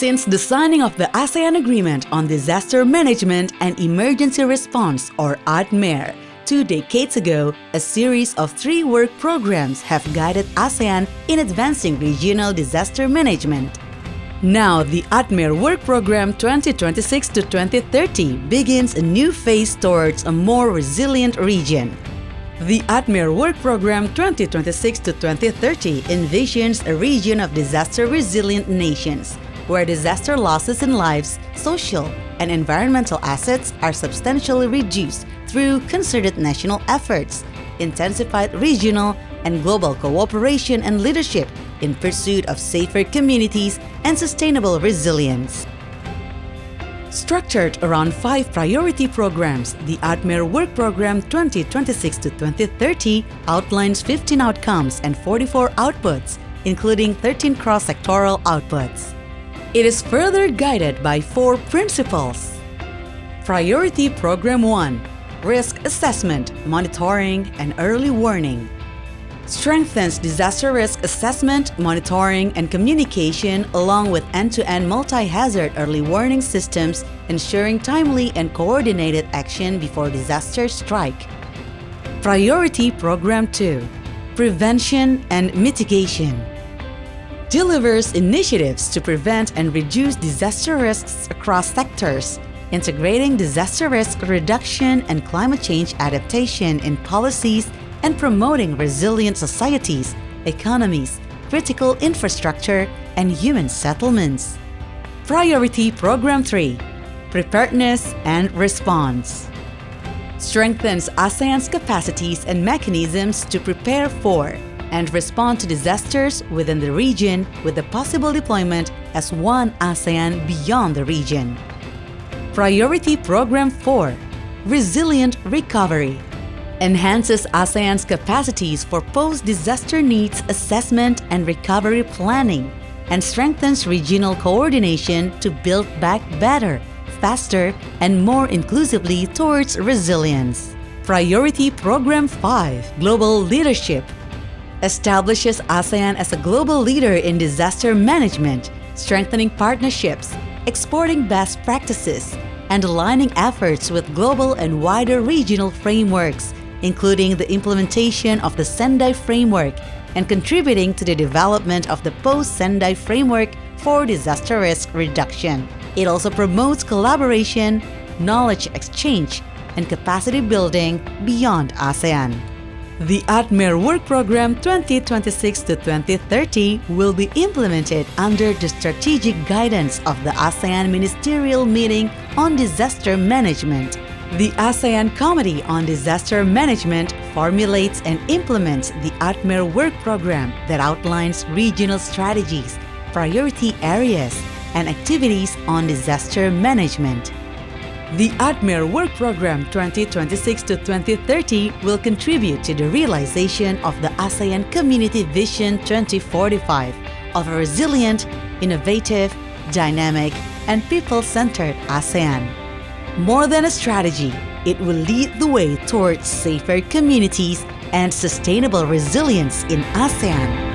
Since the signing of the ASEAN Agreement on Disaster Management and Emergency Response, or AADMER, 2 decades ago, a series of 3 work programs have guided ASEAN in advancing regional disaster management. Now, the AADMER Work Programme 2026 to 2030 begins a new phase towards a more resilient region. The AADMER Work Programme 2026 to 2030 envisions a region of disaster-resilient nations, where disaster losses in lives, social, and environmental assets are substantially reduced through concerted national efforts, intensified regional and global cooperation and leadership in pursuit of safer communities and sustainable resilience. Structured around 5 priority programs, the AADMER Work Programme 2026 to 2030 outlines 15 outcomes and 44 outputs, including 13 cross-sectoral outputs. It is further guided by 4 principles. Priority Program 1: Risk Assessment, Monitoring, and Early Warning. Strengthens disaster risk assessment, monitoring, and communication along with end-to-end multi-hazard early warning systems, ensuring timely and coordinated action before disasters strike. Priority Program 2: Prevention and Mitigation. Delivers initiatives to prevent and reduce disaster risks across sectors, integrating disaster risk reduction and climate change adaptation in policies and promoting resilient societies, economies, critical infrastructure, and human settlements. Priority Program 3: Preparedness and Response. Strengthens ASEAN's capacities and mechanisms to prepare for and respond to disasters within the region with the possible deployment as one ASEAN beyond the region. Priority Program 4: Resilient Recovery. Enhances ASEAN's capacities for post-disaster needs assessment and recovery planning, and strengthens regional coordination to build back better, faster, and more inclusively towards resilience. Priority Program 5: Global Leadership. Establishes ASEAN as a global leader in disaster management, strengthening partnerships, exporting best practices, and aligning efforts with global and wider regional frameworks, including the implementation of the Sendai Framework and contributing to the development of the post-Sendai Framework for disaster risk reduction. It also promotes collaboration, knowledge exchange, and capacity building beyond ASEAN. The AADMER Work Programme 2026 to 2030 will be implemented under the strategic guidance of the ASEAN Ministerial Meeting on Disaster Management. The ASEAN Committee on Disaster Management formulates and implements the AADMER Work Programme that outlines regional strategies, priority areas, and activities on disaster management. The AADMER Work Programme 2026 to 2030 will contribute to the realization of the ASEAN Community Vision 2045 of a resilient, innovative, dynamic, and people-centered ASEAN. More than a strategy, it will lead the way towards safer communities and sustainable resilience in ASEAN.